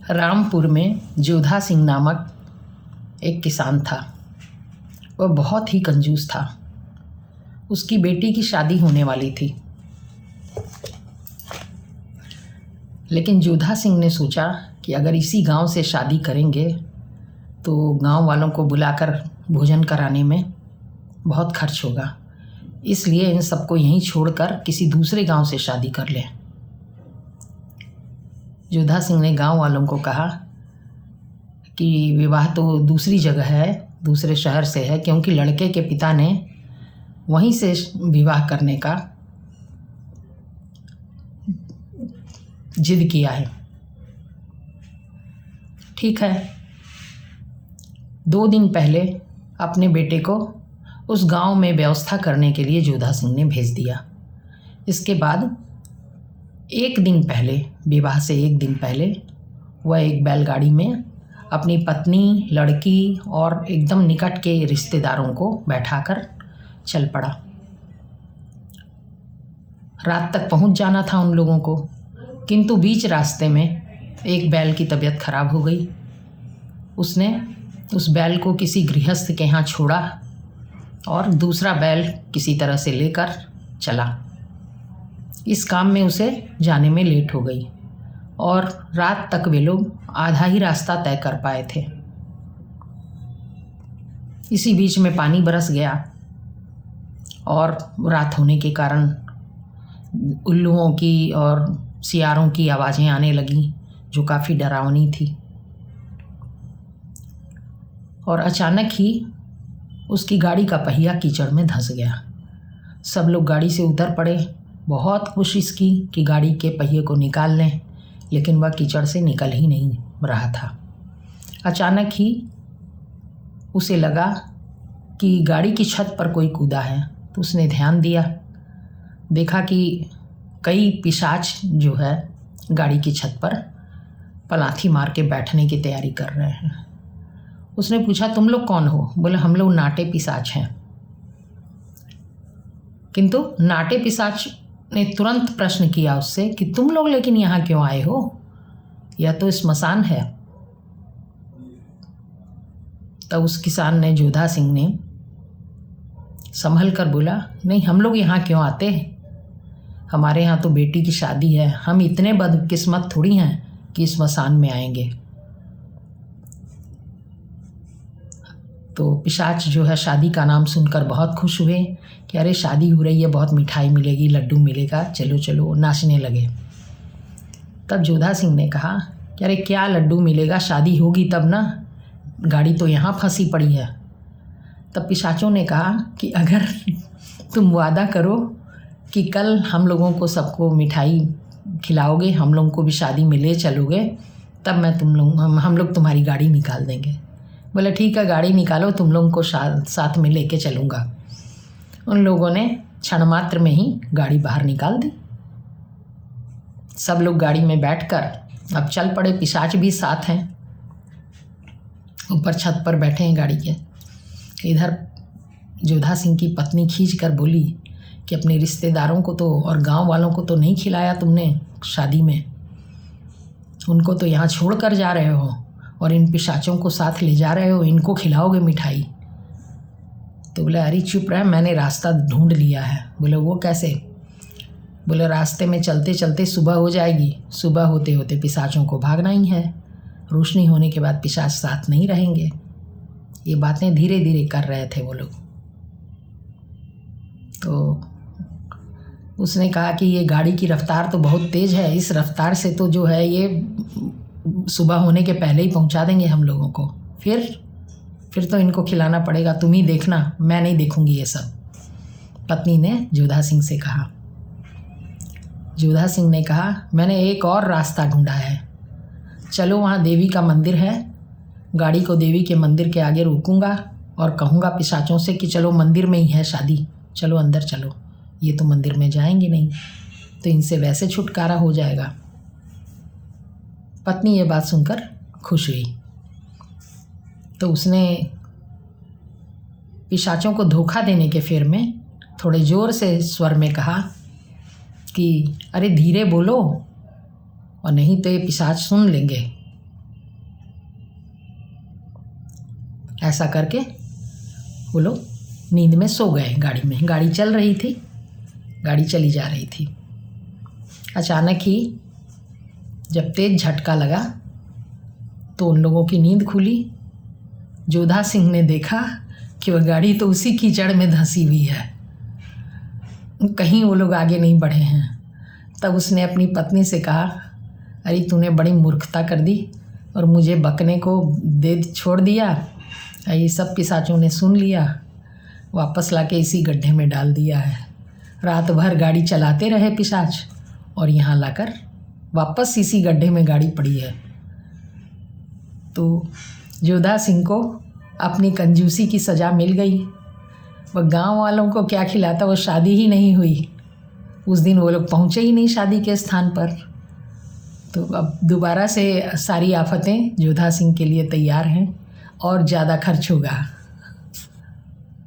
रामपुर में जोधा सिंह नामक एक किसान था। वह बहुत ही कंजूस था। उसकी बेटी की शादी होने वाली थी, लेकिन जोधा सिंह ने सोचा कि अगर इसी गांव से शादी करेंगे तो गांव वालों को बुलाकर भोजन कराने में बहुत खर्च होगा, इसलिए इन सबको यहीं छोड़कर किसी दूसरे गांव से शादी कर लें। जोधा सिंह ने गांव वालों को कहा कि विवाह तो दूसरी जगह है, दूसरे शहर से है, क्योंकि लड़के के पिता ने वहीं से विवाह करने का जिद किया है। ठीक है। 2 दिन पहले अपने बेटे को उस गांव में व्यवस्था करने के लिए जोधा सिंह ने भेज दिया। इसके बाद 1 दिन पहले, विवाह से 1 दिन पहले, वह एक बैलगाड़ी में अपनी पत्नी, लड़की और एकदम निकट के रिश्तेदारों को बैठाकर चल पड़ा। रात तक पहुंच जाना था उन लोगों को, किंतु बीच रास्ते में एक बैल की तबीयत खराब हो गई। उसने उस बैल को किसी गृहस्थ के यहाँ छोड़ा और दूसरा बैल किसी तरह से लेकर चला। इस काम में उसे जाने में लेट हो गई और रात तक वे लोग आधा ही रास्ता तय कर पाए थे। इसी बीच में पानी बरस गया और रात होने के कारण उल्लुओं की और सियारों की आवाज़ें आने लगीं, जो काफ़ी डरावनी थी। और अचानक ही उसकी गाड़ी का पहिया कीचड़ में धंस गया। सब लोग गाड़ी से उतर पड़े, बहुत कोशिश की कि गाड़ी के पहिए को निकाल लें, लेकिन वह कीचड़ से निकल ही नहीं रहा था। अचानक ही उसे लगा कि गाड़ी की छत पर कोई कूदा है, तो उसने ध्यान दिया, देखा कि कई पिशाच जो है गाड़ी की छत पर पलाथी मार के बैठने की तैयारी कर रहे हैं। उसने पूछा, तुम लोग कौन हो? बोले, हम लोग नाटे पिशाच हैं। किंतु नाटे पिशाच ने तुरंत प्रश्न किया उससे कि तुम लोग लेकिन यहाँ क्यों आए हो? यह तो स्मशान है। तब उस किसान ने, जोधा सिंह ने, संभल कर बोला, नहीं, हम लोग यहाँ क्यों आते? हमारे यहाँ तो बेटी की शादी है, हम इतने बदकिस्मत थोड़ी हैं कि स्मशान में आएंगे। तो पिशाच जो है शादी का नाम सुनकर बहुत खुश हुए कि अरे शादी हो रही है, बहुत मिठाई मिलेगी, लड्डू मिलेगा, चलो चलो, नाचने लगे। तब जोधा सिंह ने कहा कि अरे क्या लड्डू मिलेगा, शादी होगी तब ना, गाड़ी तो यहाँ फंसी पड़ी है। तब पिशाचों ने कहा कि अगर तुम वादा करो कि कल हम लोगों को सबको मिठाई खिलाओगे, हम लोगों को भी शादी में ले चलोगे, तब मैं हम लोग तुम्हारी गाड़ी निकाल देंगे। बोले, ठीक है, गाड़ी निकालो, तुम लोगों को साथ में लेके चलूँगा। उन लोगों ने क्षण मात्र में ही गाड़ी बाहर निकाल दी। सब लोग गाड़ी में बैठकर अब चल पड़े। पिशाच भी साथ हैं, ऊपर छत पर बैठे हैं गाड़ी के। इधर जोधा सिंह की पत्नी खींच कर बोली कि अपने रिश्तेदारों को तो और गांव वालों को तो नहीं खिलाया तुमने शादी में, उनको तो यहाँ छोड़ कर जा रहे हो और इन पिशाचों को साथ ले जा रहे हो, इनको खिलाओगे मिठाई? तो बोले, अरे चुप रहे, मैंने रास्ता ढूंढ लिया है। बोले, वो कैसे? बोले, रास्ते में चलते चलते सुबह हो जाएगी, सुबह होते होते पिशाचों को भागना ही है, रोशनी होने के बाद पिशाच साथ नहीं रहेंगे। ये बातें धीरे धीरे कर रहे थे वो लोग। तो उसने कहा कि ये गाड़ी की रफ्तार तो बहुत तेज़ है, इस रफ्तार से तो जो है ये सुबह होने के पहले ही पहुंचा देंगे हम लोगों को। फिर तो इनको खिलाना पड़ेगा, तुम ही देखना, मैं नहीं देखूंगी ये सब। पत्नी ने जोधा सिंह से कहा। जोधा सिंह ने कहा, मैंने एक और रास्ता ढूंढा है, चलो, वहाँ देवी का मंदिर है, गाड़ी को देवी के मंदिर के आगे रोकूंगा और कहूँगा पिशाचों से कि चलो मंदिर में ही है शादी, चलो अंदर चलो। ये तो मंदिर में जाएंगे नहीं, तो इनसे वैसे छुटकारा हो जाएगा। पत्नी ये बात सुनकर खुश हुई, तो उसने पिशाचों को धोखा देने के फेर में थोड़े ज़ोर से स्वर में कहा कि अरे धीरे बोलो, और नहीं तो ये पिशाच सुन लेंगे। ऐसा करके वो लोग नींद में सो गए। गाड़ी में गाड़ी चल रही थी, गाड़ी चली जा रही थी। अचानक ही जब तेज झटका लगा तो उन लोगों की नींद खुली। जोधा सिंह ने देखा कि वह गाड़ी तो उसी कीचड़ में धंसी हुई है, कहीं वो लोग आगे नहीं बढ़े हैं। तब उसने अपनी पत्नी से कहा, अरे तूने बड़ी मूर्खता कर दी और मुझे बकने को दे छोड़ दिया। ये सब पिशाचों ने सुन लिया, वापस लाके इसी गड्ढे में डाल दिया है। रात भर गाड़ी चलाते रहे पिशाच और यहाँ लाकर वापस इसी गड्ढे में गाड़ी पड़ी है। तो जोधा सिंह को अपनी कंजूसी की सज़ा मिल गई। वह गांव वालों को क्या खिलाता, वो शादी ही नहीं हुई। उस दिन वो लोग पहुँचे ही नहीं शादी के स्थान पर। तो अब दोबारा से सारी आफतें जोधा सिंह के लिए तैयार हैं और ज़्यादा खर्च होगा।